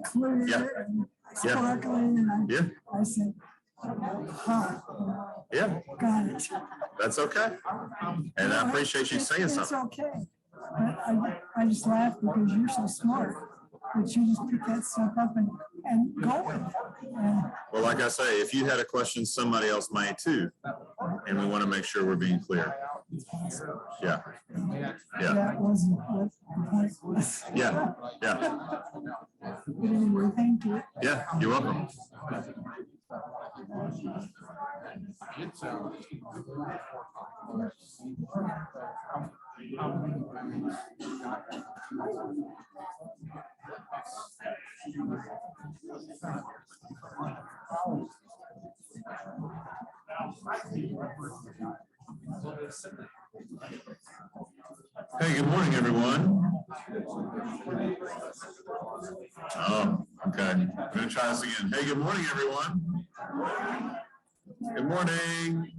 clear and sparkling, and I said, got it. That's okay. And I appreciate you saying something. It's okay. But I just laugh because you're so smart that you just pick that stuff up and go with it. Well, like I say, if you had a question, somebody else might too. And we want to make sure we're being clear. Yeah. That wasn't what the point was. Yeah. But anyway, thank you. Yeah, you're welcome. Hey, good morning, everyone. Oh, okay. I'm going to try this again. Hey, good morning, everyone. Good morning.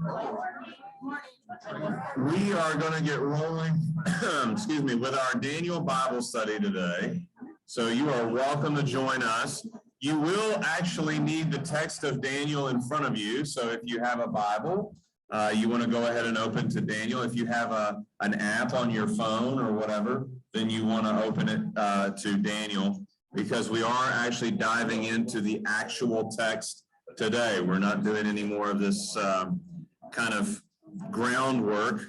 We are going to get rolling, excuse me, with our Daniel Bible study today. So you are welcome to join us. You will actually need the text of Daniel in front of you. So if you have a Bible, you want to go ahead and open to Daniel. If you have an app on your phone or whatever, then you want to open it to Daniel, because we are actually diving into the actual text today. We're not doing any more of this kind of groundwork,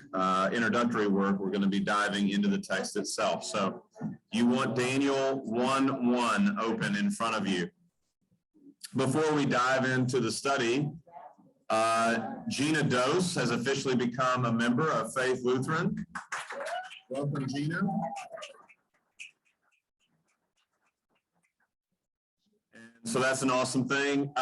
introductory work. We're going to be diving into the text itself. So you want Daniel 1:1 open in front of you. Before we dive into the study, Gina Dose has officially become a member of Faith Lutheran. Welcome, Gina. And so that's an awesome thing.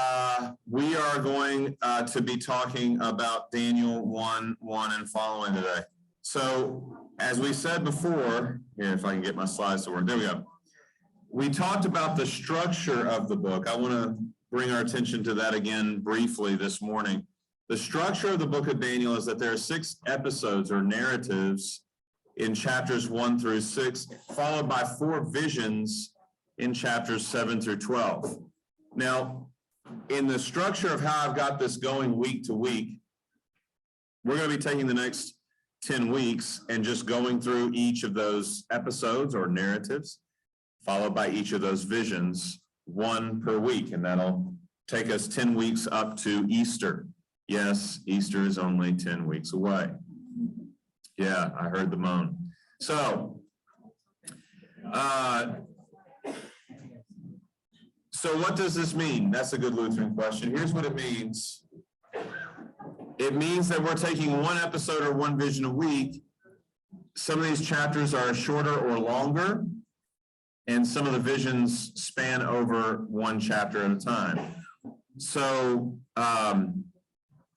We are going to be talking about Daniel 1:1 and following today. So as we said before, here, if I can get my slides to work, there we go. We talked about the structure of the book. I want to bring our attention to that again briefly this morning. The structure of the book of Daniel is that there are 6 episodes or narratives in chapters 1 through 6, followed by 4 visions in chapters 7 through 12. Now, in the structure of how I've got this going week to week, we're going to be taking the next 10 weeks and just going through each of those episodes or narratives, followed by each of those visions, 1 per week, and that'll take us 10 weeks up to Easter. Yes, Easter is only 10 weeks away. Yeah, I heard the moan. So what does this mean? That's a good Lutheran question. Here's what it means. It means that we're taking 1 episode or 1 vision a week. Some of these chapters are shorter or longer, and some of the visions span over 1 chapter at a time. So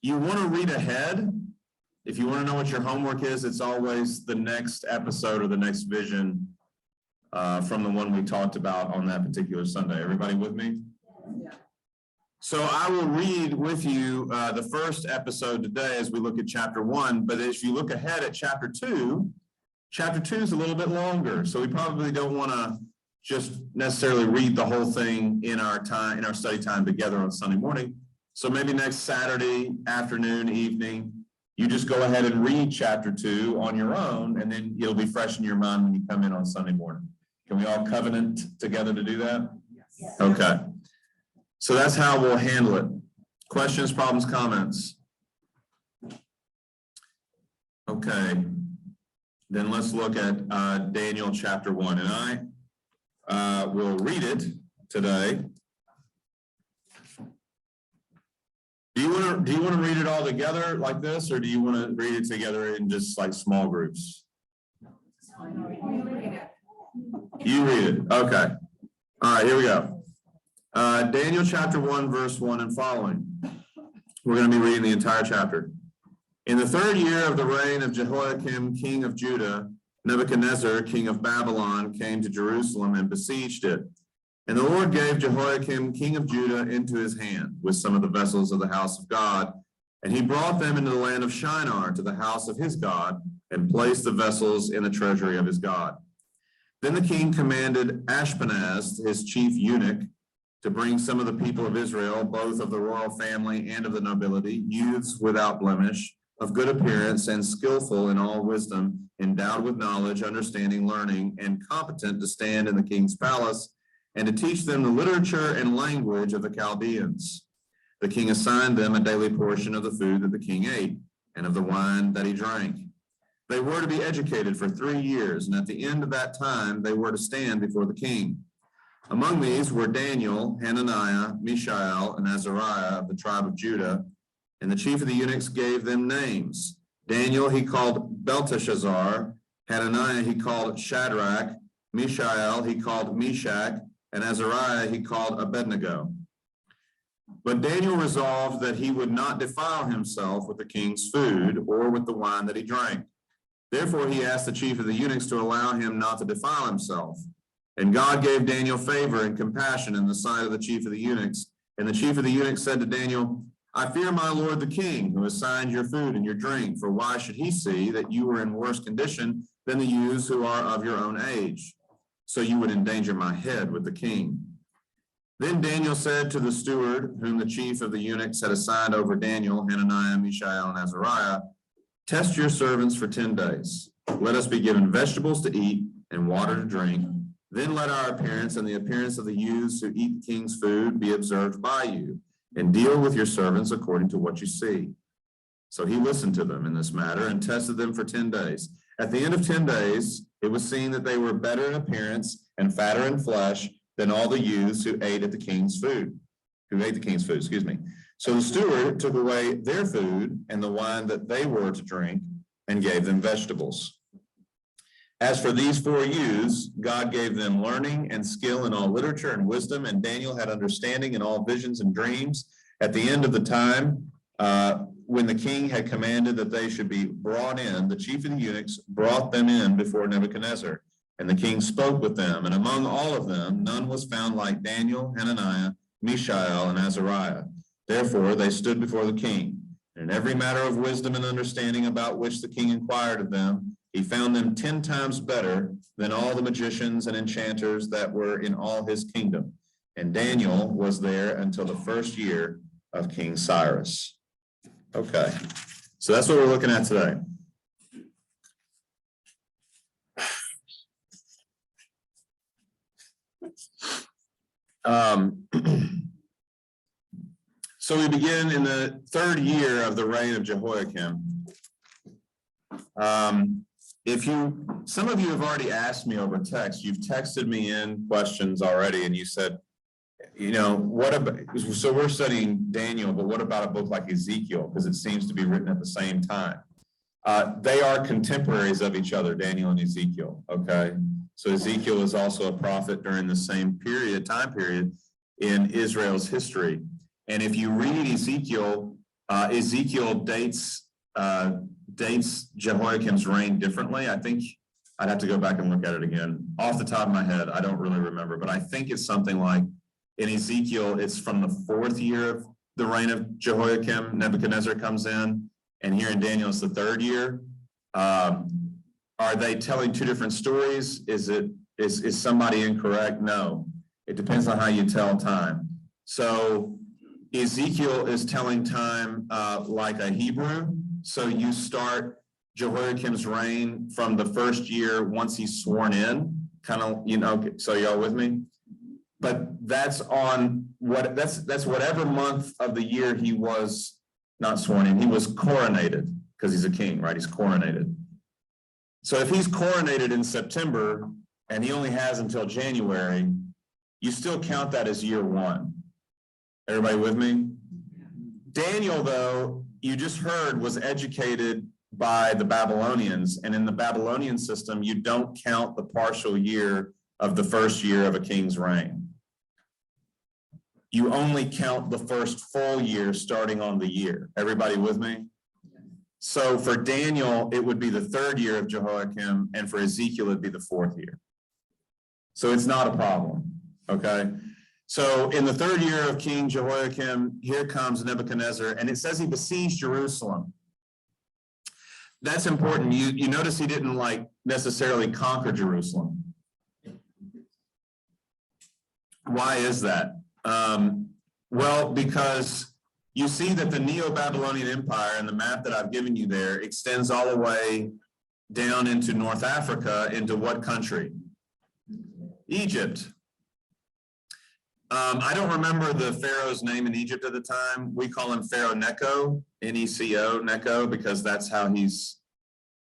you want to read ahead. If you want to know what your homework is, it's always the next episode or the next vision from the one we talked about on that particular Sunday. Everybody with me? Yeah. So I will read with you the first episode today as we look at chapter 1. But as you look ahead at chapter 2 is a little bit longer. So we probably don't want to just necessarily read the whole thing in our study time together on Sunday morning. So maybe next Saturday afternoon, evening, you just go ahead and read chapter 2 on your own, and then it'll be fresh in your mind when you come in on Sunday morning. Can we all covenant together to do that? Yes. Okay. So that's how we'll handle it. Questions, problems, comments? Okay. Then let's look at Daniel chapter 1, and I will read it today. Do you want to read it all together like this, or do you want to read it together in just like small groups? You read it. Okay. All right, here we go. Daniel chapter 1, verse 1 and following. We're going to be reading the entire chapter. In the 3rd year of the reign of Jehoiakim, king of Judah, Nebuchadnezzar, king of Babylon, came to Jerusalem and besieged it. And the Lord gave Jehoiakim, king of Judah, into his hand with some of the vessels of the house of God. And he brought them into the land of Shinar to the house of his God and placed the vessels in the treasury of his God. Then the king commanded Ashpenaz, his chief eunuch, to bring some of the people of Israel, both of the royal family and of the nobility, youths without blemish, of good appearance and skillful in all wisdom, endowed with knowledge, understanding, learning, and competent to stand in the king's palace, and to teach them the literature and language of the Chaldeans. The king assigned them a daily portion of the food that the king ate, and of the wine that he drank. They were to be educated for 3 years, and at the end of that time, they were to stand before the king. Among these were Daniel, Hananiah, Mishael, and Azariah of the tribe of Judah, and the chief of the eunuchs gave them names. Daniel he called Belteshazzar, Hananiah he called Shadrach, Mishael he called Meshach, and Azariah he called Abednego. But Daniel resolved that he would not defile himself with the king's food or with the wine that he drank. Therefore he asked the chief of the eunuchs to allow him not to defile himself. And God gave Daniel favor and compassion in the sight of the chief of the eunuchs. And the chief of the eunuchs said to Daniel, I fear my lord the king, who assigned your food and your drink, for why should he see that you are in worse condition than the youths who are of your own age? So you would endanger my head with the king. Then Daniel said to the steward, whom the chief of the eunuchs had assigned over Daniel, Hananiah, Mishael, and Azariah, test your servants for 10 days. Let us be given vegetables to eat and water to drink. Then let our appearance and the appearance of the youths who eat the king's food be observed by you, and deal with your servants according to what you see. So he listened to them in this matter and tested them for 10 days. At the end of 10 days, it was seen that they were better in appearance and fatter in flesh than all the youths who ate the king's food. So the steward took away their food and the wine that they were to drink and gave them vegetables. As for these 4 youths, God gave them learning and skill in all literature and wisdom, and Daniel had understanding in all visions and dreams. At the end of the time, when the king had commanded that they should be brought in, the chief of the eunuchs brought them in before Nebuchadnezzar. And the king spoke with them, and among all of them, none was found like Daniel, Hananiah, Mishael, and Azariah. Therefore, they stood before the king. And in every matter of wisdom and understanding about which the king inquired of them, he found them 10 times better than all the magicians and enchanters that were in all his kingdom. And Daniel was there until the first year of King Cyrus. Okay, so that's what we're looking at today. So we begin in the 3rd year of the reign of Jehoiakim. Some of you have already asked me over text, you've texted me in questions already, and you said, what about, so we're studying Daniel, but what about a book like Ezekiel? Because it seems to be written at the same time. They are contemporaries of each other, Daniel and Ezekiel, okay? So Ezekiel is also a prophet during the same time period in Israel's history. And if you read Ezekiel, Ezekiel dates Jehoiakim's reign differently. I think I'd have to go back and look at it again. Off the top of my head, I don't really remember, but I think it's something like in Ezekiel, it's from the 4th year of the reign of Jehoiakim, Nebuchadnezzar comes in, and here in Daniel, it's the 3rd year. Are they telling 2 different stories? Is somebody incorrect? No, it depends on how you tell time. So Ezekiel is telling time like a Hebrew. So you start Jehoiakim's reign from the 1st year once he's sworn in, kind of, so y'all with me? But that's on that's whatever month of the year he was not sworn in. He was coronated because he's a king, right? He's coronated. So if he's coronated in September and he only has until January, you still count that as year 1. Everybody with me? Daniel, though, you just heard, was educated by the Babylonians. And in the Babylonian system, you don't count the partial year of the 1st year of a king's reign. You only count the first full year starting on the year. Everybody with me? So for Daniel, it would be the 3rd year of Jehoiakim, and for Ezekiel, it'd be the 4th year. So it's not a problem, okay? So in the 3rd year of King Jehoiakim, here comes Nebuchadnezzar, and it says he besieged Jerusalem. That's important. You notice he didn't necessarily conquer Jerusalem. Why is that? Well, because you see that the Neo-Babylonian Empire and the map that I've given you there extends all the way down into North Africa, into what country? Egypt. I don't remember the pharaoh's name in Egypt at the time. We call him Pharaoh Necho, N-E-C-O, Necho, because that's how he's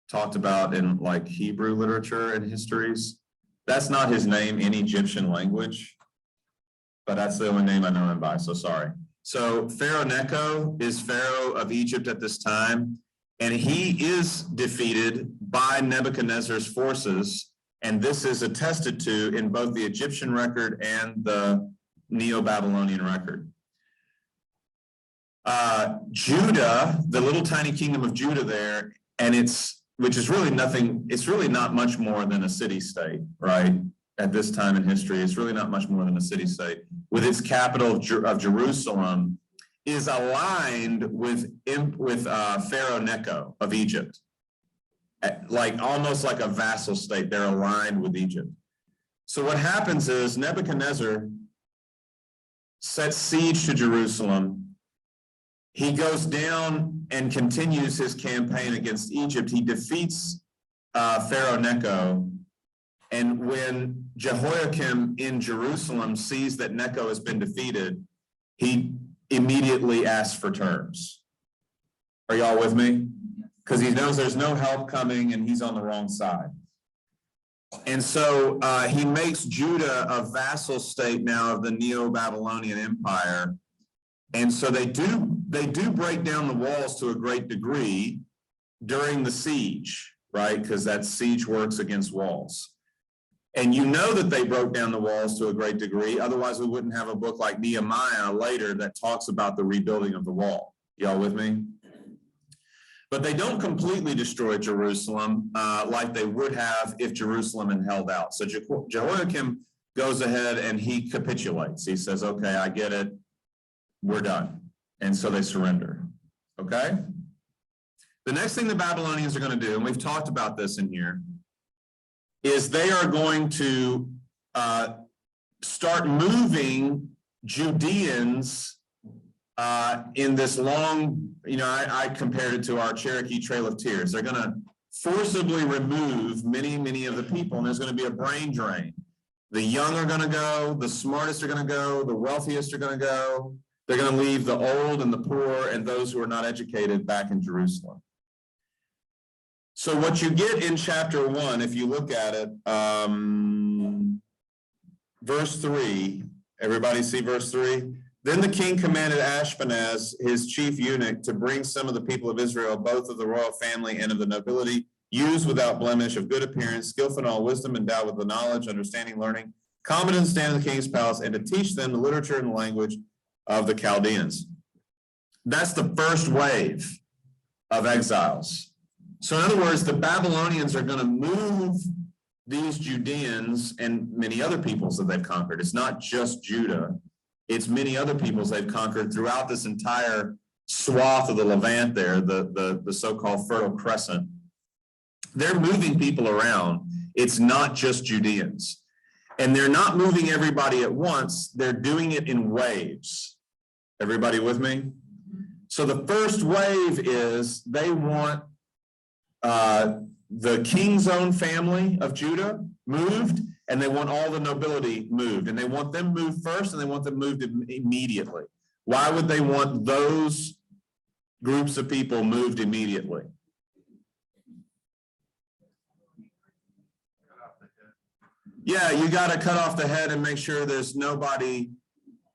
talked about in like Hebrew literature and histories. That's not his name in Egyptian language, but that's the only name I know him by, so sorry. So Pharaoh Necho is Pharaoh of Egypt at this time, and he is defeated by Nebuchadnezzar's forces, and this is attested to in both the Egyptian record and the Neo-Babylonian record. Judah, the little tiny kingdom of Judah there, and which is really nothing, it's really not much more than a city-state, right? At this time in history, it's really not much more than a city-state, with its capital of Jerusalem, is aligned with Pharaoh Necho of Egypt. Like almost like a vassal state, they're aligned with Egypt. So what happens is Nebuchadnezzar sets siege to Jerusalem. He goes down and continues his campaign against Egypt. He defeats Pharaoh Necho. And when Jehoiakim in Jerusalem sees that Necho has been defeated, he immediately asks for terms. Are y'all with me? Because he knows there's no help coming and he's on the wrong side. And so he makes Judah a vassal state now of the Neo-Babylonian Empire. And so they do break down the walls to a great degree during the siege, right? Because that siege works against walls. And you know that they broke down the walls to a great degree. Otherwise, we wouldn't have a book like Nehemiah later that talks about the rebuilding of the wall. Y'all with me? But they don't completely destroy Jerusalem like they would have if Jerusalem had held out. So Jehoiakim goes ahead and he capitulates. He says, okay, I get it. We're done. And so they surrender. Okay? The next thing the Babylonians are going to do, and we've talked about this in here, is they are going to start moving Judeans in this long, I compared it to our Cherokee Trail of Tears. They're going to forcibly remove many, many of the people, and there's going to be a brain drain. The young are going to go, the smartest are going to go, the wealthiest are going to go. They're going to leave the old and the poor and those who are not educated back in Jerusalem. So what you get in chapter 1, if you look at it, verse 3, everybody see verse 3? Then the king commanded Ashpenaz, his chief eunuch, to bring some of the people of Israel, both of the royal family and of the nobility, used without blemish, of good appearance, skillful in all wisdom, endowed with the knowledge, understanding, learning, competent to stand in the king's palace, and to teach them the literature and the language of the Chaldeans. That's the first wave of exiles. So in other words, the Babylonians are going to move these Judeans and many other peoples that they've conquered. It's not just Judah. It's many other peoples they've conquered throughout this entire swath of the Levant there, the so-called Fertile Crescent. They're moving people around. It's not just Judeans. And they're not moving everybody at once. They're doing it in waves. Everybody with me? So the first wave is they want the king's own family of Judah moved, and they want all the nobility moved, and they want them moved first, and they want them moved immediately. Why would they want those groups of people moved immediately? Yeah, you got to cut off the head and make sure there's nobody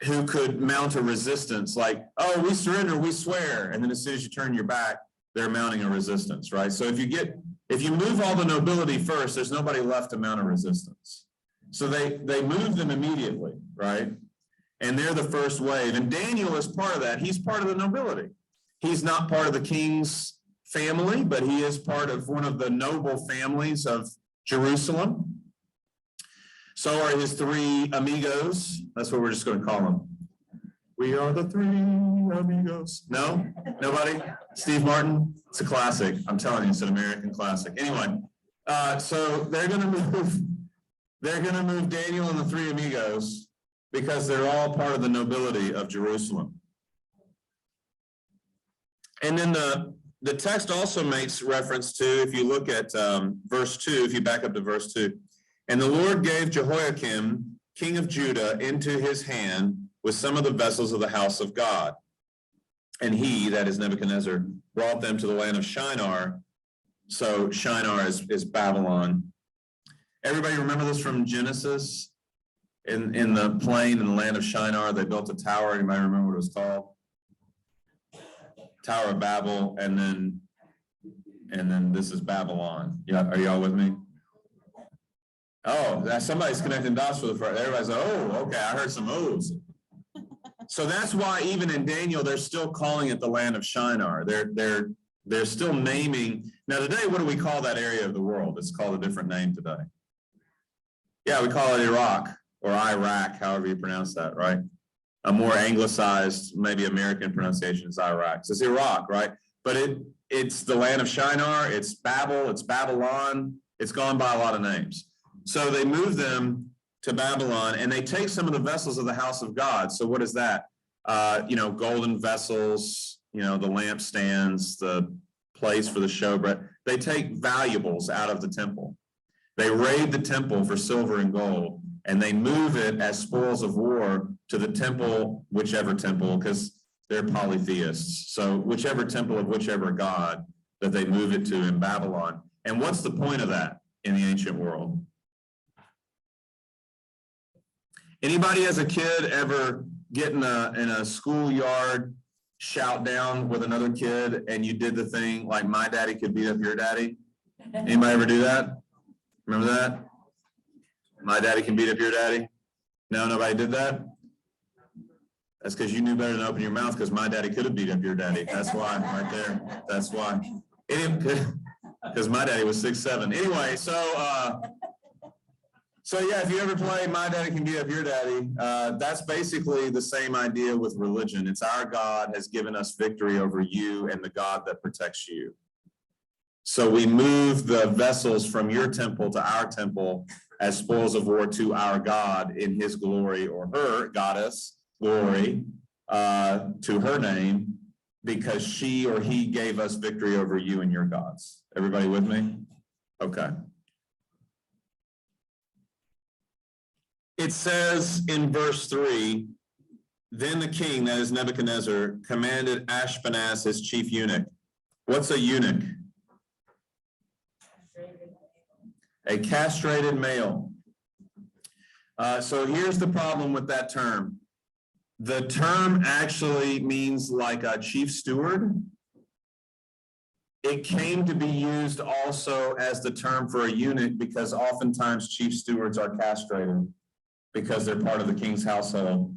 who could mount a resistance, like, oh, we surrender, we swear, and then as soon as you turn your back, they're mounting a resistance, right? So if you move all the nobility first, there's nobody left to mount a resistance. So they move them immediately, right? And they're the first wave. And Daniel is part of that. He's part of the nobility. He's not part of the king's family, but he is part of one of the noble families of Jerusalem. So are his three amigos. That's what we're just going to call them. We are the three amigos. No? Nobody? Steve Martin? It's a classic. I'm telling you, it's an American classic. Anyway, so they're going to move Daniel and the three amigos because they're all part of the nobility of Jerusalem. And then the text also makes reference to, if you look at verse 2, if you back up to verse 2, and the Lord gave Jehoiakim, king of Judah, into his hand with some of the vessels of the house of God. And he, that is Nebuchadnezzar, brought them to the land of Shinar. So Shinar is Babylon. Everybody remember this from Genesis? In the plain in the land of Shinar, they built a tower. Anybody remember what it was called? Tower of Babel, and then this is Babylon. Yeah, are y'all with me? Oh, somebody's connecting dots for the first. Everybody's like, oh, okay, I heard some O's. So that's why even in Daniel, they're still calling it the land of Shinar. They're still naming. Now today, what do we call that area of the world? It's called a different name today. Yeah, we call it Iraq or Iraq, however you pronounce that, right? A more anglicized, maybe American pronunciation is Iraq. So it's Iraq, right? But it's the land of Shinar, it's Babel, it's Babylon. It's gone by a lot of names. So they move them to Babylon, and they take some of the vessels of the house of God. So what is that? Golden vessels, the lampstands, the place for the showbread. They take valuables out of the temple. They raid the temple for silver and gold, and they move it as spoils of war to the temple, whichever temple, because they're polytheists. So whichever temple of whichever god that they move it to in Babylon. And what's the point of that in the ancient world? Anybody as a kid ever get in a schoolyard, shout down with another kid, and you did the thing like my daddy could beat up your daddy? Anybody ever do that? Remember that? My daddy can beat up your daddy? No, nobody did that? That's because you knew better than open your mouth, because my daddy could have beat up your daddy. That's why, right there. That's why. Because my daddy was 6'7". Anyway, so yeah, if you ever play My Daddy Can Beat Up Your Daddy, that's basically the same idea with religion. It's our God has given us victory over you and the God that protects you. So we move the vessels from your temple to our temple as spoils of war to our God in his glory, or her goddess glory, to her name, because she or he gave us victory over you and your gods. Everybody with me? Okay. It says in verse 3, then the king, that is Nebuchadnezzar, commanded Ashpenaz, his chief eunuch. What's a eunuch? A castrated male. So here's the problem with that term. The term actually means like a chief steward. It came to be used also as the term for a eunuch because oftentimes chief stewards are castrated because they're part of the king's household,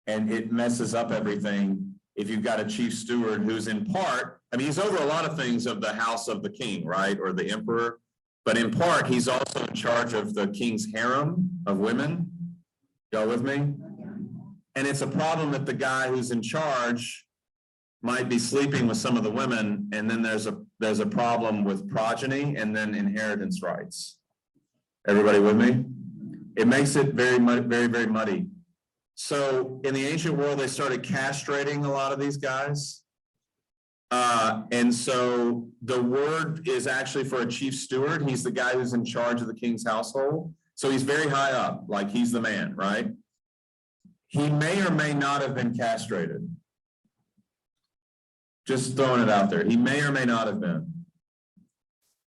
and it messes up everything if you've got a chief steward who's in part, he's over a lot of things of the house of the king, right, or the emperor, but in part, he's also in charge of the king's harem of women. Y'all with me? And it's a problem that the guy who's in charge might be sleeping with some of the women, and then there's a problem with progeny and then inheritance rights. Everybody with me? It makes it very, very, very muddy. So in the ancient world, they started castrating a lot of these guys. And so the word is actually for a chief steward. He's the guy who's in charge of the king's household. So he's very high up, like he's the man, right? He may or may not have been castrated. Just throwing it out there. He may or may not have been.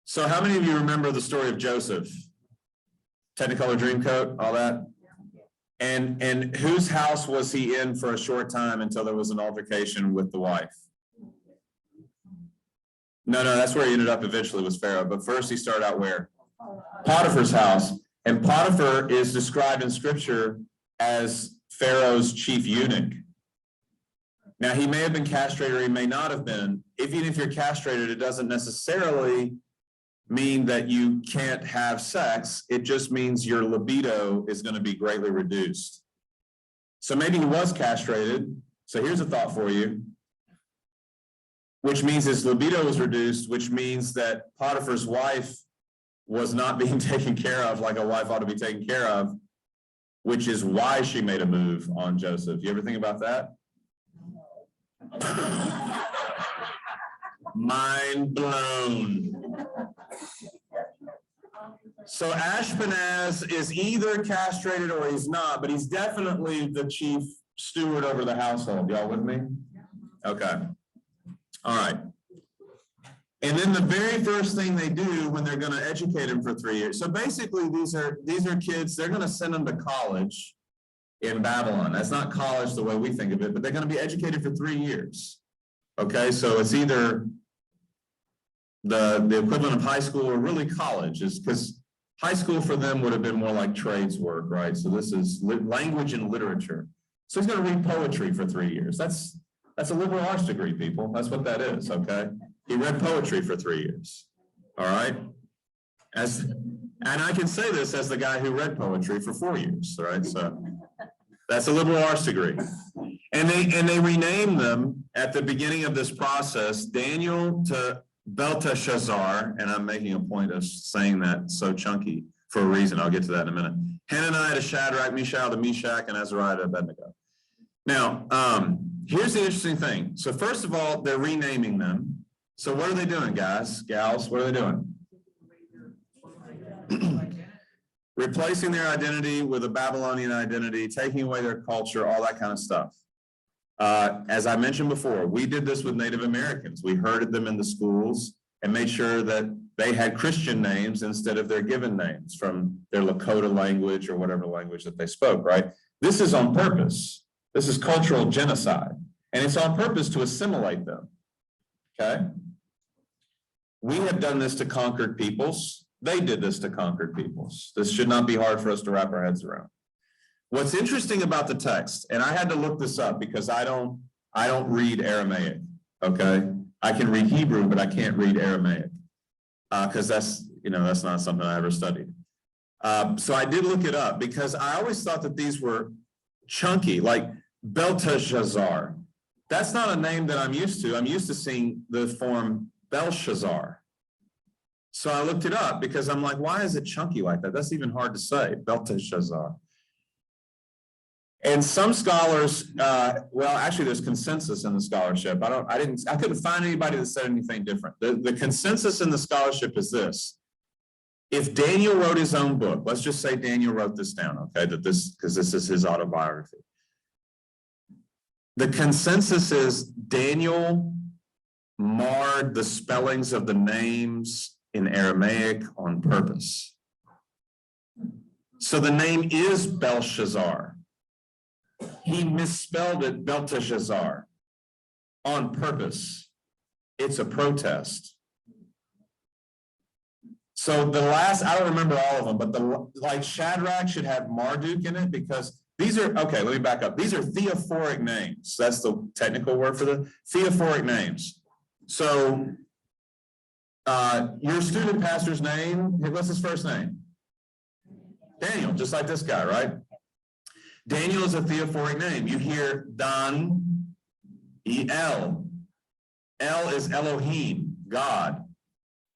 So how many of you remember the story of Joseph? Technicolor Dreamcoat, all that? And whose house was he in for a short time until there was an altercation with the wife? No, that's where he ended up eventually, was Pharaoh. But first he started out where? Potiphar's house. And Potiphar is described in scripture as Pharaoh's chief eunuch. Now, he may have been castrated or he may not have been. Even if you're castrated, it doesn't necessarily mean that you can't have sex. It just means your libido is going to be greatly reduced. So maybe he was castrated. So here's a thought for you, which means his libido was reduced, which means that Potiphar's wife was not being taken care of like a wife ought to be taken care of. which is why she made a move on Joseph. You ever think about that? Mind blown. So Ashpenaz is either castrated or he's not, but he's definitely the chief steward over the household. Y'all with me? Okay. All right. And then the very first thing they do when they're going to educate him for 3 years. So basically, these are kids, they're going to send them to college in Babylon. That's not college the way we think of it, but they're going to be educated for 3 years. Okay, so it's either the equivalent of high school or really college, is because high school for them would have been more like trades work, right? So this is language and literature. So he's going to read poetry for 3 years. That's a liberal arts degree, people. That's what that is, okay? He read poetry for 3 years, all right? And I can say this as the guy who read poetry for 4 years, all right? So that's a liberal arts degree. And they rename them at the beginning of this process, Daniel to Belteshazzar, and I'm making a point of saying that so chunky for a reason. I'll get to that in a minute. Hananiah to Shadrach, Mishael to Meshach, and Azariah to Abednego. Now, here's the interesting thing. So first of all, they're renaming them. So what are they doing, guys, gals? What are they doing? Replacing their identity with a Babylonian identity, taking away their culture, all that kind of stuff. As I mentioned before, we did this with Native Americans. We herded them in the schools and made sure that they had Christian names instead of their given names from their Lakota language or whatever language that they spoke, right? This is on purpose. This is cultural genocide, and it's on purpose to assimilate them, okay? We have done this to conquered peoples. They did this to conquered peoples. This should not be hard for us to wrap our heads around. What's interesting about the text, and I had to look this up because I don't read Aramaic, okay? I can read Hebrew, but I can't read Aramaic because that's not something I ever studied. So I did look it up because I always thought that these were chunky, like Belteshazzar. That's not a name that I'm used to. I'm used to seeing the form Belshazzar. So I looked it up because I'm like, why is it chunky like that? That's even hard to say, Belteshazzar. And some scholars, well, actually there's consensus in the scholarship. I couldn't find anybody that said anything different. The consensus in the scholarship is this. If Daniel wrote his own book, let's just say Daniel wrote this down, okay, because this is his autobiography. The consensus is Daniel marred the spellings of the names in Aramaic on purpose. So the name is Belshazzar. He misspelled it Belteshazzar on purpose. It's a protest. So the last, I don't remember all of them, but like Shadrach should have Marduk in it because these are, okay, let me back up. These are theophoric names. That's the technical word for the theophoric names. So your student pastor's name, what's his first name? Daniel, just like this guy, right? Daniel is a theophoric name. You hear Dan, El. El is Elohim, God.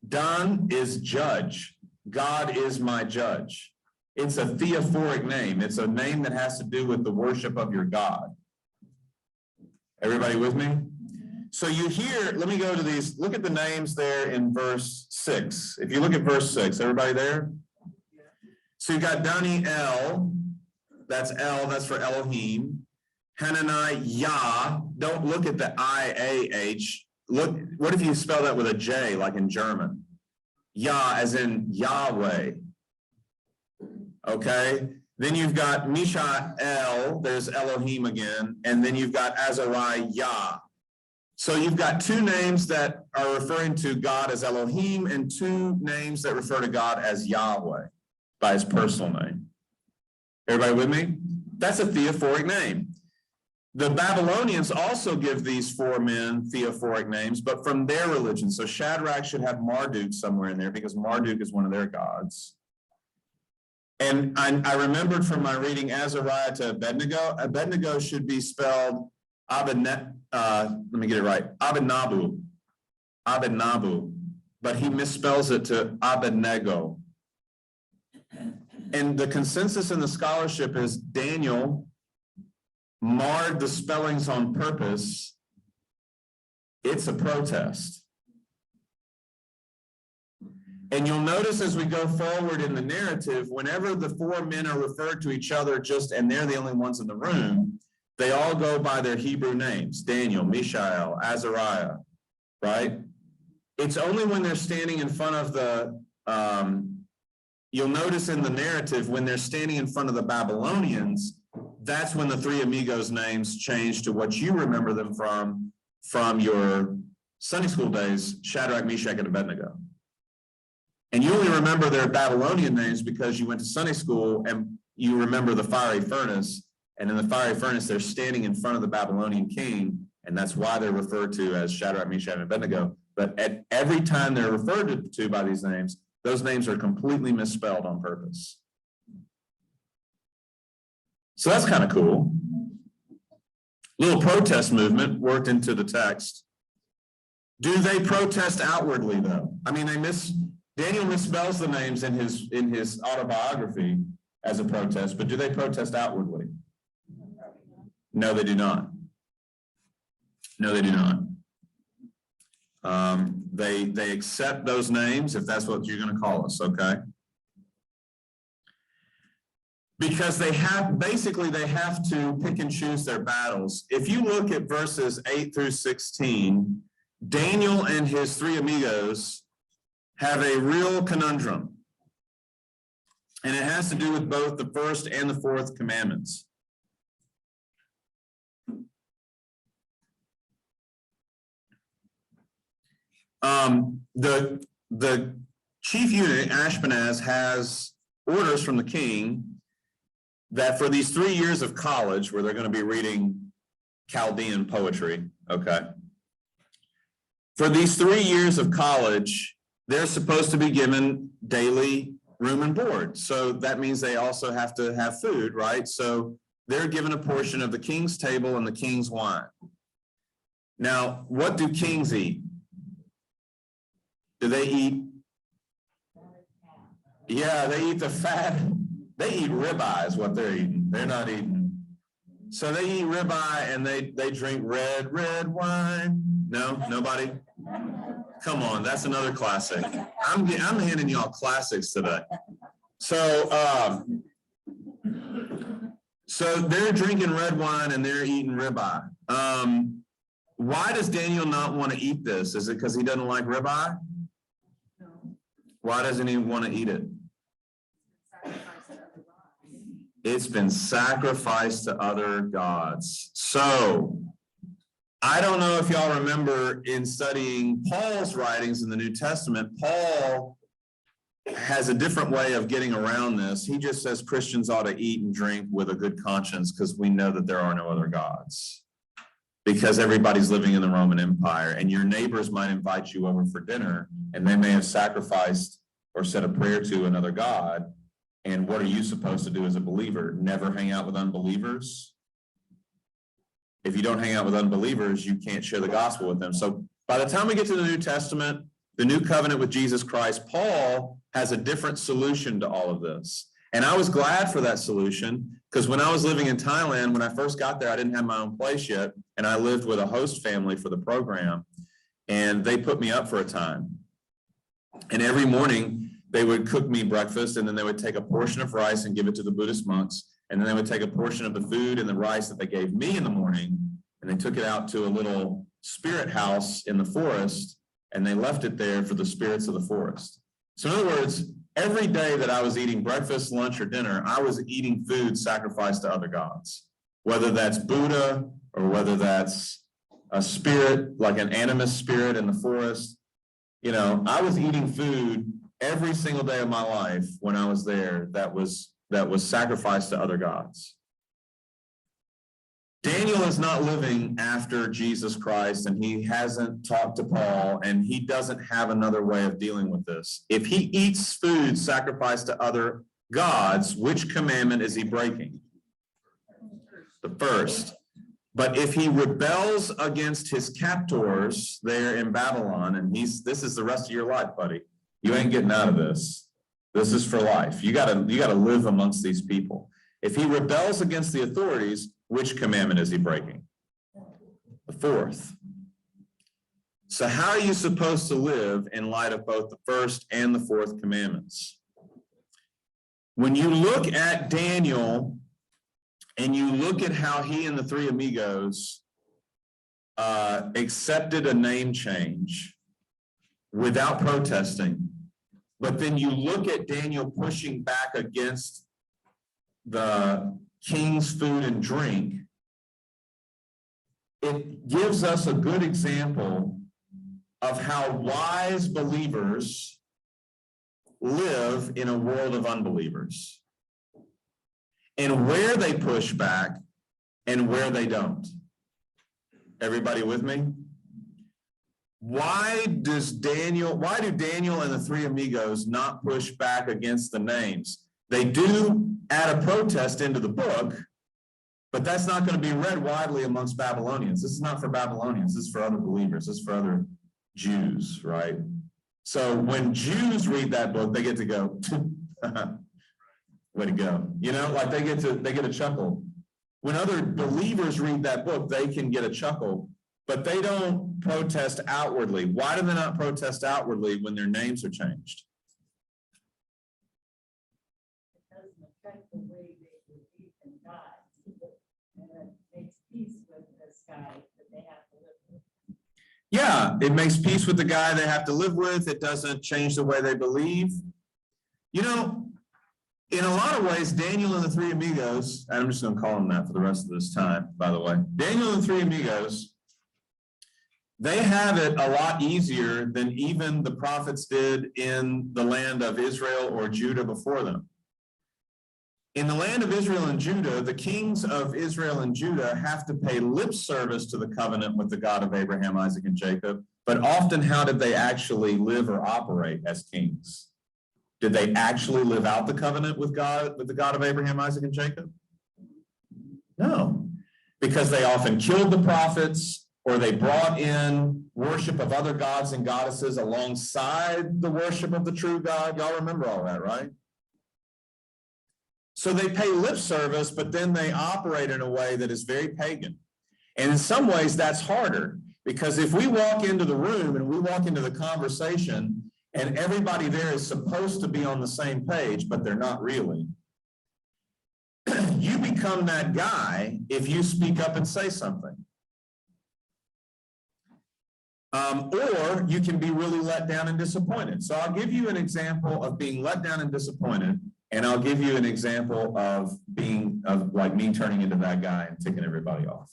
Dan is judge. God is my judge. It's a theophoric name. It's a name that has to do with the worship of your God. Everybody with me? So you hear, let me go to these, look at the names there in verse 6. If you look at verse 6, everybody there? So you got Daniel, that's El, that's for Elohim. Hananiah, Yah, don't look at the I-A-H. Look, what if you spell that with a J, like in German? Yah, as in Yahweh. Okay, then you've got Mishael, there's Elohim again, and then you've got Azariah, Yah. So you've got two names that are referring to God as Elohim and two names that refer to God as Yahweh by his personal name. Everybody with me? That's a theophoric name. The Babylonians also give these four men theophoric names, but from their religion. So Shadrach should have Marduk somewhere in there because Marduk is one of their gods. And I remembered from my reading Azariah to Abednego. Abednego should be spelled let me get it right, Abednabu, but he misspells it to Abednego. and the consensus in the scholarship is Daniel marred the spellings on purpose. It's a protest. And you'll notice as we go forward in the narrative, whenever the four men are referred to each other and they're the only ones in the room, they all go by their Hebrew names, Daniel, Mishael, Azariah, right? It's only when they're standing in front of the, you'll notice in the narrative, when they're standing in front of the Babylonians, that's when the three amigos' names change to what you remember them from your Sunday school days, Shadrach, Meshach, and Abednego. And you only remember their Babylonian names because you went to Sunday school and you remember the fiery furnace. And in the fiery furnace, they're standing in front of the Babylonian king. And that's why they're referred to as Shadrach, Meshach, and Abednego. But at every time they're referred to by these names, those names are completely misspelled on purpose. So that's kind of cool. Little protest movement worked into the text. Do they protest outwardly, though? I mean, Daniel misspells the names in his autobiography as a protest, but do they protest outwardly? No, they do not. No, they do not. They accept those names, if that's what you're going to call us, okay? Because they have to pick and choose their battles. If you look at verses 8 through 16, Daniel and his three amigos have a real conundrum. And it has to do with both the first and the fourth commandments. The chief eunuch, Ashpenaz, has orders from the king that for these 3 years of college, where they're going to be reading Chaldean poetry, okay? For these 3 years of college, they're supposed to be given daily room and board. So that means they also have to have food, right? So they're given a portion of the king's table and the king's wine. Now, what do kings eat? Do they eat? Yeah, they eat the fat. They eat ribeye is what they're eating. They're not eating. So they eat ribeye and they drink red wine. No, nobody? Come on, that's another classic. I'm handing y'all classics today. So they're drinking red wine and they're eating ribeye. Why does Daniel not want to eat this? Is it because he doesn't like ribeye? Why doesn't he want to eat it? It's been sacrificed to other gods. So I don't know if y'all remember in studying Paul's writings in the New Testament, Paul has a different way of getting around this. He just says Christians ought to eat and drink with a good conscience because we know that there are no other gods. Because everybody's living in the Roman Empire and your neighbors might invite you over for dinner and they may have sacrificed or said a prayer to another god. And what are you supposed to do as a believer? Never hang out with unbelievers? If you don't hang out with unbelievers, you can't share the gospel with them. So by the time we get to the New Testament, the new covenant with Jesus Christ, Paul has a different solution to all of this. And I was glad for that solution because when I was living in Thailand, when I first got there, I didn't have my own place yet. And I lived with a host family for the program. And they put me up for a time. And every morning they would cook me breakfast and then they would take a portion of rice and give it to the Buddhist monks. And then they would take a portion of the food and the rice that they gave me in the morning and they took it out to a little spirit house in the forest and they left it there for the spirits of the forest. So in other words, every day that I was eating breakfast, lunch, or dinner, I was eating food sacrificed to other gods, whether that's Buddha or whether that's a spirit, like an animist spirit in the forest. You know, I was eating food every single day of my life when I was there that was sacrificed to other gods. Daniel is not living after Jesus Christ and he hasn't talked to Paul and he doesn't have another way of dealing with this. If he eats food sacrificed to other gods, which commandment is he breaking? The first. But if he rebels against his captors there in Babylon, and this is the rest of your life, buddy. You ain't getting out of this. This is for life. You gotta live amongst these people. If he rebels against the authorities, which commandment is he breaking? The fourth. So how are you supposed to live in light of both the first and the fourth commandments? When you look at Daniel and you look at how he and the three amigos accepted a name change without protesting, but then you look at Daniel pushing back against the king's food and drink, it gives us a good example of how wise believers live in a world of unbelievers, and where they push back and where they don't. Everybody with me? Why do Daniel and the three amigos not push back against the names? They do add a protest into the book, but that's not going to be read widely amongst Babylonians. This is not for Babylonians. This is for other believers. This is for other Jews, right? So when Jews read that book, they get to go, way to go. You know, like they get a chuckle. When other believers read that book, they can get a chuckle, but they don't protest outwardly. Why do they not protest outwardly when their names are changed? Because it affects the way they believe in God, and it makes peace with this guy that they have to live with. Yeah, it makes peace with the guy they have to live with. It doesn't change the way they believe. You know, in a lot of ways, Daniel and the three amigos, and I'm just going to call them that for the rest of this time, by the way. Daniel and the three amigos, they have it a lot easier than even the prophets did in the land of Israel or Judah before them. In the land of Israel and Judah, the kings of Israel and Judah have to pay lip service to the covenant with the God of Abraham, Isaac, and Jacob. But often, how did they actually live or operate as kings? Did they actually live out the covenant with God, with the God of Abraham, Isaac, and Jacob? No, because they often killed the prophets, or they brought in worship of other gods and goddesses alongside the worship of the true God. Y'all remember all that, right? So they pay lip service, but then they operate in a way that is very pagan. And in some ways, that's harder, because if we walk into the room and we walk into the conversation and everybody there is supposed to be on the same page, but they're not really, you become that guy if you speak up and say something. Or you can be really let down and disappointed. So I'll give you an example of being let down and disappointed, and I'll give you an example of like me turning into that guy and ticking everybody off.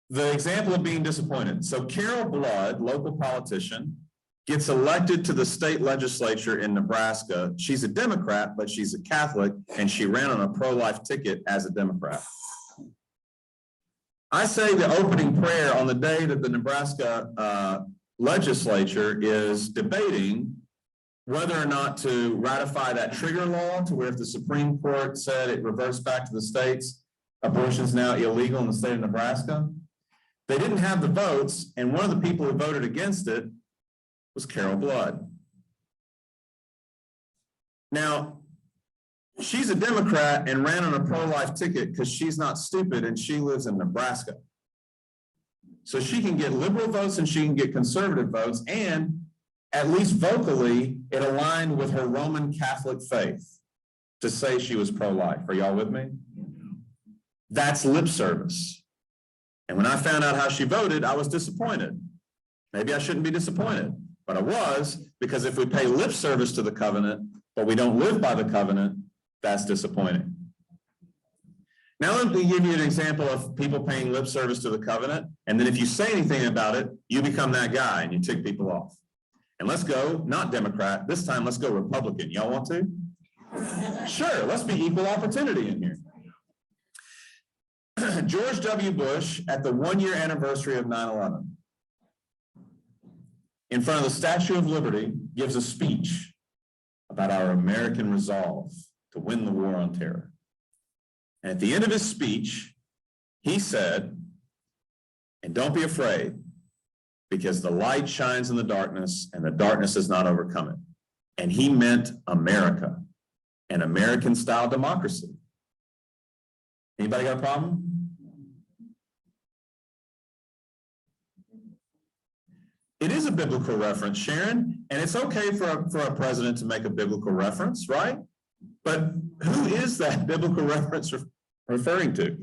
The example of being disappointed. So Carol Blood, local politician, gets elected to the state legislature in Nebraska. She's a Democrat, but she's a Catholic, and she ran on a pro-life ticket as a Democrat. I say the opening prayer on the day that the Nebraska legislature is debating whether or not to ratify that trigger law, to where if the Supreme Court said it reverts back to the states, abortion is now illegal in the state of Nebraska. They didn't have the votes, and one of the people who voted against it was Carol Blood. Now, she's a Democrat and ran on a pro-life ticket because she's not stupid and she lives in Nebraska. So she can get liberal votes and she can get conservative votes, and at least vocally, it aligned with her Roman Catholic faith to say she was pro-life. Are y'all with me? That's lip service. And when I found out how she voted, I was disappointed. Maybe I shouldn't be disappointed, but I was, because if we pay lip service to the covenant, but we don't live by the covenant, that's disappointing. Now let me give you an example of people paying lip service to the covenant, and then if you say anything about it, you become that guy and you tick people off. And let's go, not Democrat, this time let's go Republican. Y'all want to? Sure, let's be equal opportunity in here. George W. Bush, at the 1-year anniversary of 9/11, in front of the Statue of Liberty, gives a speech about our American resolve to win the war on terror. And at the end of his speech, he said, "And don't be afraid, because the light shines in the darkness and the darkness has not overcome it." And he meant America, an American-style democracy. Anybody got a problem? It is a biblical reference, Sharon, and it's okay for a president to make a biblical reference, right? But who is that biblical reference referring to?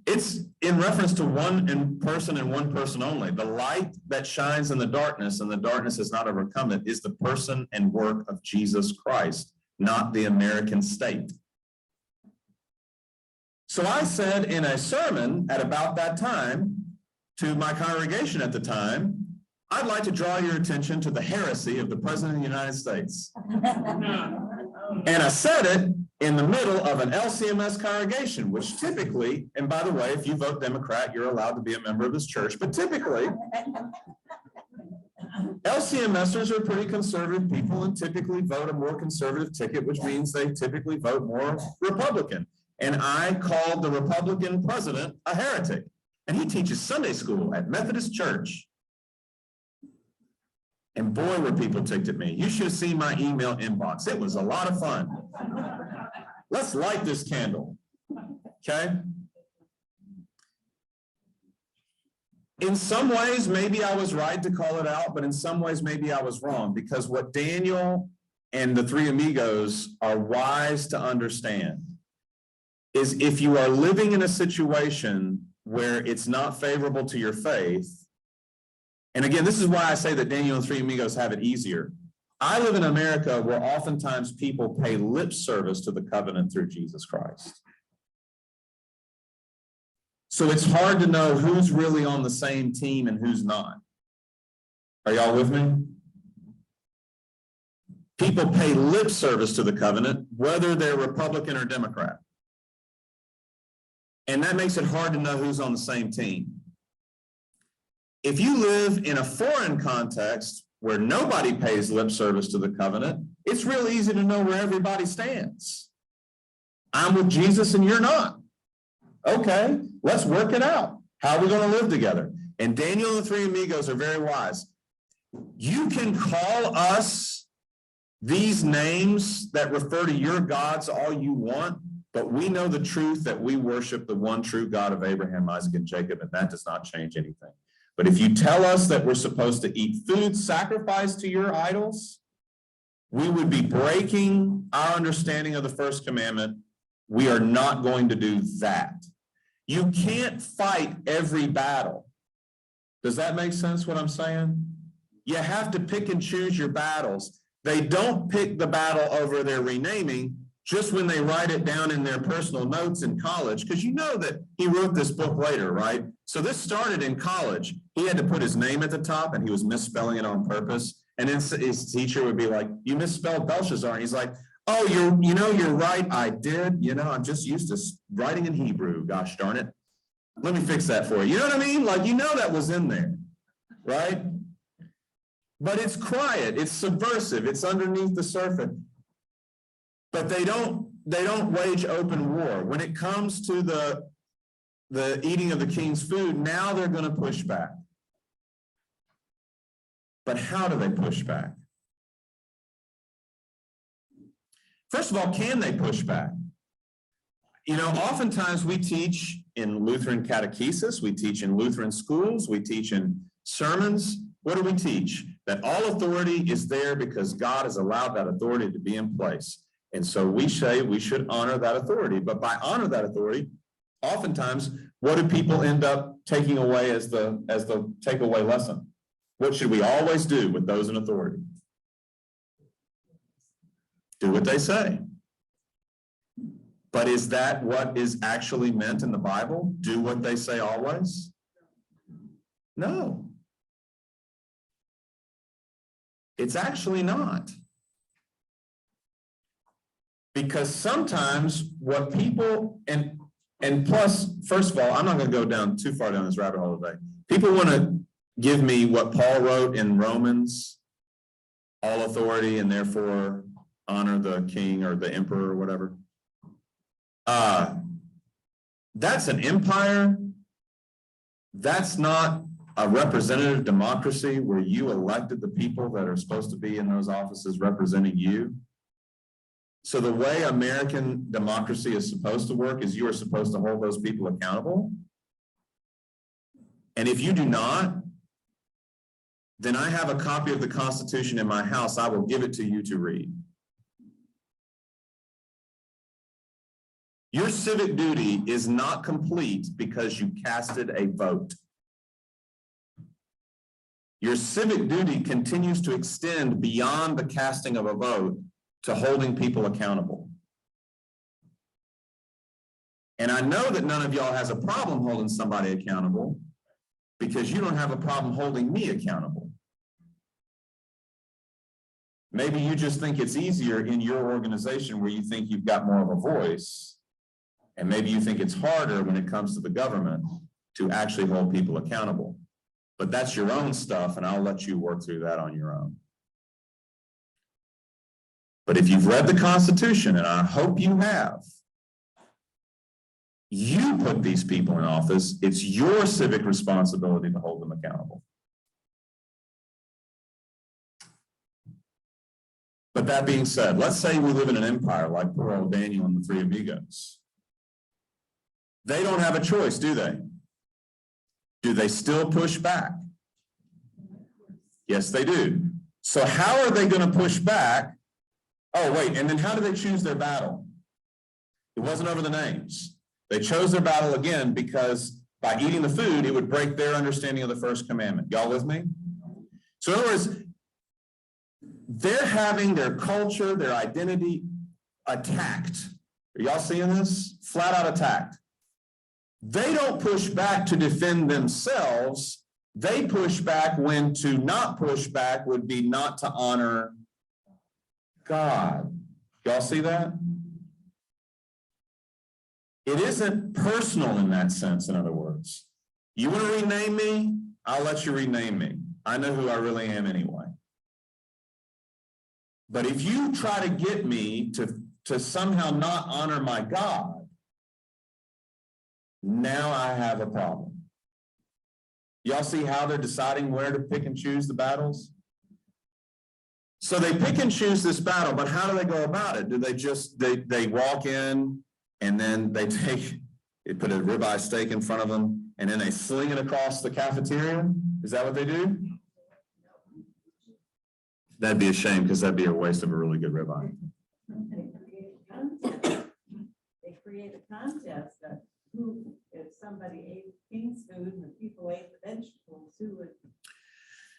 It's in reference to one person and one person only. The light that shines in the darkness, and the darkness has not overcome it, is the person and work of Jesus Christ, not the American state. So I said in a sermon at about that time to my congregation at the time, I'd like to draw your attention to the heresy of the President of the United States. And I said it in the middle of an LCMS congregation, which typically, and by the way, if you vote Democrat, you're allowed to be a member of this church, but typically, LCMSers are pretty conservative people and typically vote a more conservative ticket, which means they typically vote more Republican. And I called the Republican president a heretic. And he teaches Sunday school at Methodist Church. And boy, were people ticked at me. You should have seen my email inbox. It was a lot of fun. Let's light this candle, okay? In some ways, maybe I was right to call it out, but in some ways, maybe I was wrong, because what Daniel and the three amigos are wise to understand is if you are living in a situation where it's not favorable to your faith, and again, this is why I say that Daniel and three amigos have it easier. I live in America where oftentimes people pay lip service to the covenant through Jesus Christ. So it's hard to know who's really on the same team and who's not. Are y'all with me? People pay lip service to the covenant, whether they're Republican or Democrat. And that makes it hard to know who's on the same team. If you live in a foreign context where nobody pays lip service to the covenant, it's real easy to know where everybody stands. I'm with Jesus and you're not. Okay, let's work it out. How are we going to live together? And Daniel and the three amigos are very wise. You can call us these names that refer to your gods all you want, but we know the truth that we worship the one true God of Abraham, Isaac, and Jacob, and that does not change anything. But if you tell us that we're supposed to eat food sacrificed to your idols, we would be breaking our understanding of the first commandment. We are not going to do that. You can't fight every battle. Does that make sense what I'm saying? You have to pick and choose your battles. They don't pick the battle over their renaming just when they write it down in their personal notes in college, because you know that he wrote this book later, right? So this started in college. He had to put his name at the top and he was misspelling it on purpose. And then his teacher would be like, you misspelled Belshazzar. And he's like, oh, you're right. I did. I'm just used to writing in Hebrew. Gosh darn it. Let me fix that for you. You know what I mean? Like, that was in there, right? But it's quiet. It's subversive. It's underneath the surface. But they don't wage open war. When it comes to the eating of the king's food, now they're going to push back. But how do they push back? First of all, can they push back? Oftentimes we teach in Lutheran catechesis, we teach in Lutheran schools, we teach in sermons. What do we teach? That all authority is there because God has allowed that authority to be in place. And so we say we should honor that authority. But by honor that authority, oftentimes, what do people end up taking away as the takeaway lesson? What should we always do with those in authority? Do what they say. But is that what is actually meant in the Bible? Do what they say always? No. It's actually not. Because sometimes what people, and plus, first of all, I'm not going to go down too far down this rabbit hole today. People want to give me what Paul wrote in Romans, all authority, and therefore honor the king or the emperor or whatever. That's an empire. That's not a representative democracy where you elected the people that are supposed to be in those offices representing you. So the way American democracy is supposed to work is you are supposed to hold those people accountable. And if you do not, then I have a copy of the Constitution in my house. I will give it to you to read. Your civic duty is not complete because you casted a vote. Your civic duty continues to extend beyond the casting of a vote to holding people accountable. And I know that none of y'all has a problem holding somebody accountable because you don't have a problem holding me accountable. Maybe you just think it's easier in your organization where you think you've got more of a voice. And maybe you think it's harder when it comes to the government to actually hold people accountable. But that's your own stuff, and I'll let you work through that on your own. But if you've read the Constitution, and I hope you have, you put these people in office. It's your civic responsibility to hold them accountable. But that being said, let's say we live in an empire like poor old Daniel and the three amigos. They don't have a choice, do they? Do they still push back? Yes, they do. So how are they going to push back? Oh, wait, and then how do they choose their battle? It wasn't over the names. They chose their battle again because by eating the food, it would break their understanding of the first commandment. Y'all with me? So in other words, they're having their culture, their identity attacked. Are y'all seeing this? Flat out attacked. They don't push back to defend themselves. They push back when to not push back would be not to honor God. Y'all see that? It isn't personal in that sense, in other words. You want to rename me? I'll let you rename me. I know who I really am anyway. But if you try to get me to somehow not honor my God, now I have a problem. Y'all see how they're deciding where to pick and choose the battles? So they pick and choose this battle, but how do they go about it? Do they just, they walk in and then they put a ribeye steak in front of them and then they sling it across the cafeteria? Is that what they do? That'd be a shame because that'd be a waste of a really good ribeye. They create a contest that who, if somebody ate King's food and the people ate the vegetables, who would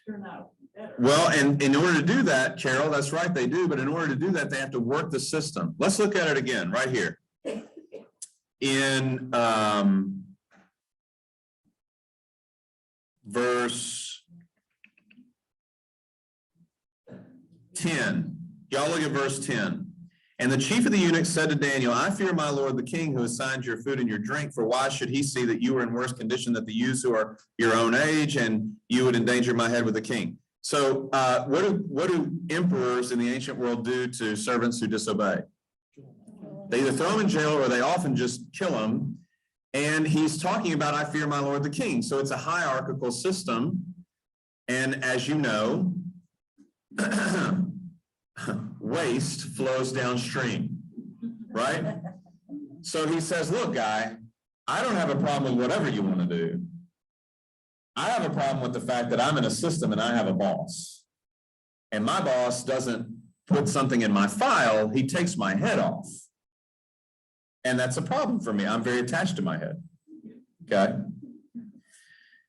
turn out better? Well, and in order to do that, Carol, that's right, they do. But in order to do that, they have to work the system. Let's look at it again right here. In verse 10. Y'all look at verse 10. And the chief of the eunuchs said to Daniel, I fear my lord the king who assigned your food and your drink, for why should he see that you are in worse condition than the youths who are your own age, and you would endanger my head with the king? So what do emperors in the ancient world do to servants who disobey? They either throw them in jail or they often just kill them. And he's talking about, I fear my lord the king. So it's a hierarchical system. And as you know, waste flows downstream, right? So he says, look, guy, I don't have a problem with whatever you want to do. I have a problem with the fact that I'm in a system and I have a boss. And my boss doesn't put something in my file, he takes my head off. And that's a problem for me. I'm very attached to my head, okay?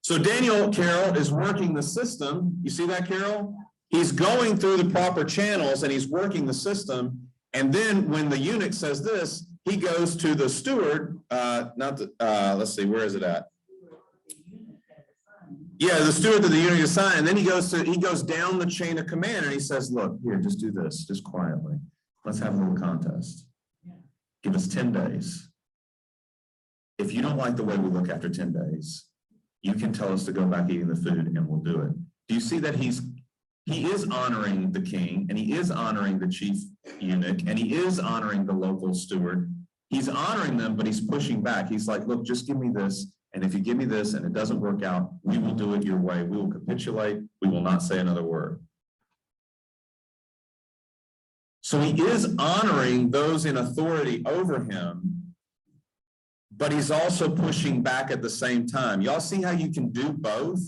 So Daniel, Carol, is working the system. You see that, Carol? He's going through the proper channels and he's working the system. And then when the eunuch says this, he goes to the steward, let's see, where is it at? Yeah, the steward that the eunuch assigned. And then he goes down the chain of command and he says, look, here, just do this, just quietly. Let's have a little contest. Give us 10 days. If you don't like the way we look after 10 days, you can tell us to go back eating the food and we'll do it. Do you see that he is honoring the king and he is honoring the chief eunuch and he is honoring the local steward. He's honoring them, but he's pushing back. He's like, look, just give me this And if you give me this and it doesn't work out, we will do it your way. We will capitulate. We will not say another word. So he is honoring those in authority over him, but he's also pushing back at the same time. Y'all see how you can do both?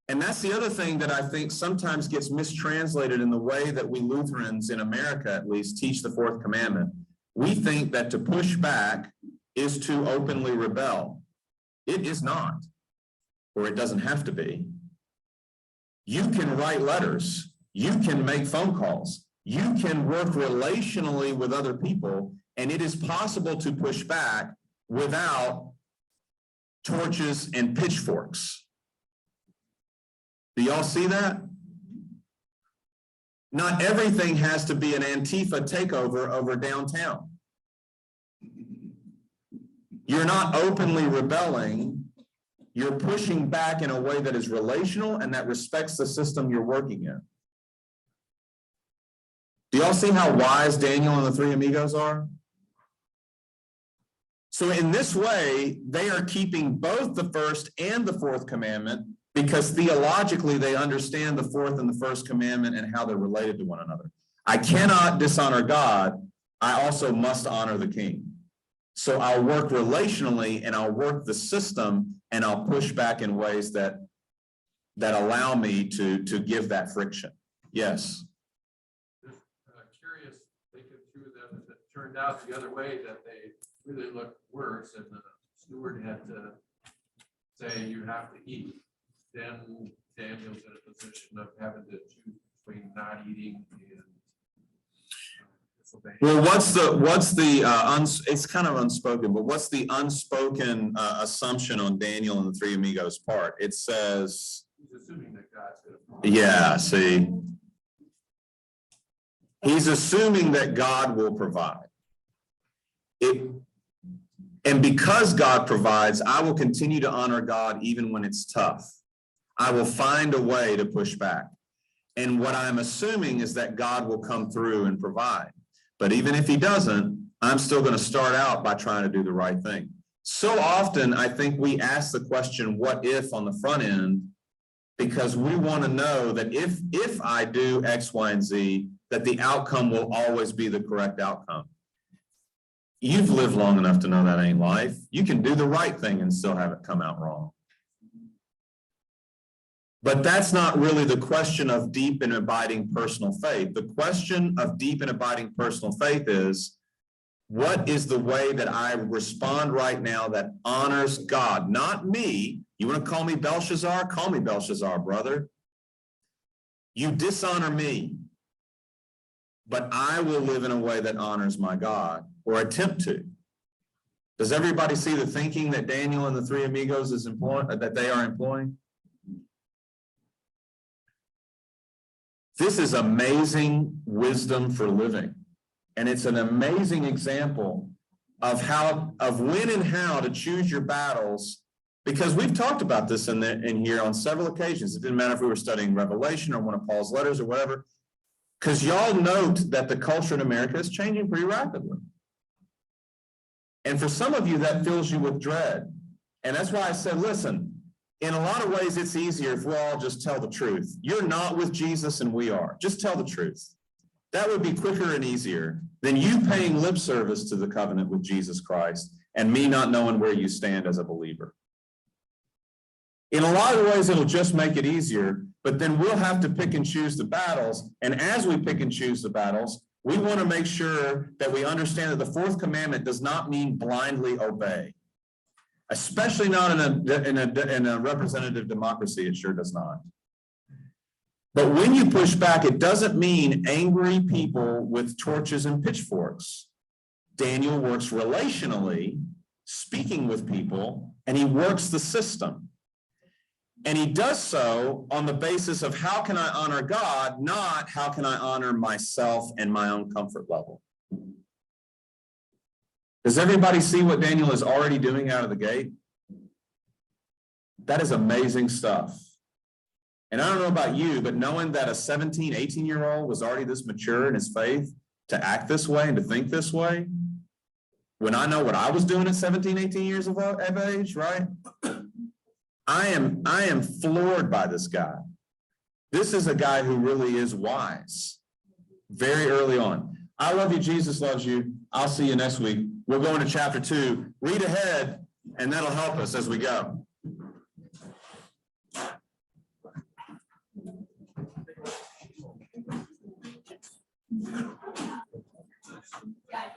And that's the other thing that I think sometimes gets mistranslated in the way that we Lutherans in America, at least, teach the fourth commandment. We think that to push back is to openly rebel. It is not, or it doesn't have to be. You can write letters. You can make phone calls. You can work relationally with other people, and it is possible to push back without torches and pitchforks. Do y'all see that? Not everything has to be an Antifa takeover over downtown. You're not openly rebelling. You're pushing back in a way that is relational and that respects the system you're working in. Do y'all see how wise Daniel and the three amigos are? So in this way, they are keeping both the first and the fourth commandment because theologically they understand the fourth and the first commandment and how they're related to one another. I cannot dishonor God. I also must honor the king. So I'll work relationally and I'll work the system and I'll push back in ways that allow me to give that friction. Yes. Just curious, thinking through them, if it turned out the other way that they really looked worse and the steward had to say you have to eat, then Daniel's in a position of having to choose between not eating and disobeying. Well, it's kind of unspoken, but what's the unspoken assumption on Daniel and the three amigos part? It says, He's assuming that God's going to provide. yeah, see, he's assuming that God will provide. And because God provides, I will continue to honor God even when it's tough. I will find a way to push back. And what I'm assuming is that God will come through and provide. But even if he doesn't, I'm still going to start out by trying to do the right thing. So often, I think we ask the question, what if, on the front end, because we want to know that if I do X, Y, and Z, that the outcome will always be the correct outcome. You've lived long enough to know that ain't life. You can do the right thing and still have it come out wrong. But that's not really the question of deep and abiding personal faith. The question of deep and abiding personal faith is, what is the way that I respond right now that honors God? Not me. You want to call me Belshazzar? Call me Belshazzar, brother. You dishonor me, but I will live in a way that honors my God, or attempt to. Does everybody see the thinking that Daniel and the three amigos is employing, that they are employing? This is amazing wisdom for living. And it's an amazing example of when and how to choose your battles, because we've talked about this in here on several occasions. It didn't matter if we were studying Revelation or one of Paul's letters or whatever, because y'all note that the culture in America is changing pretty rapidly. And for some of you, that fills you with dread. And that's why I said, listen, in a lot of ways, it's easier if we all just tell the truth. You're not with Jesus and we are. Just tell the truth. That would be quicker and easier than you paying lip service to the covenant with Jesus Christ and me not knowing where you stand as a believer. In a lot of ways, it'll just make it easier, but then we'll have to pick and choose the battles. And as we pick and choose the battles, we want to make sure that we understand that the fourth commandment does not mean blindly obey. Especially not in a representative democracy, it sure does not. But when you push back, it doesn't mean angry people with torches and pitchforks. Daniel works relationally, speaking with people, and he works the system. And he does so on the basis of how can I honor God, not how can I honor myself and my own comfort level. Does everybody see what Daniel is already doing out of the gate? That is amazing stuff. And I don't know about you, but knowing that a 17, 18-year-old was already this mature in his faith to act this way and to think this way, when I know what I was doing at 17, 18 years of age, right? I am floored by this guy. This is a guy who really is wise very early on. I love you. Jesus loves you. I'll see you next week. We'll go into chapter 2. Read ahead, and that'll help us as we go. Yeah,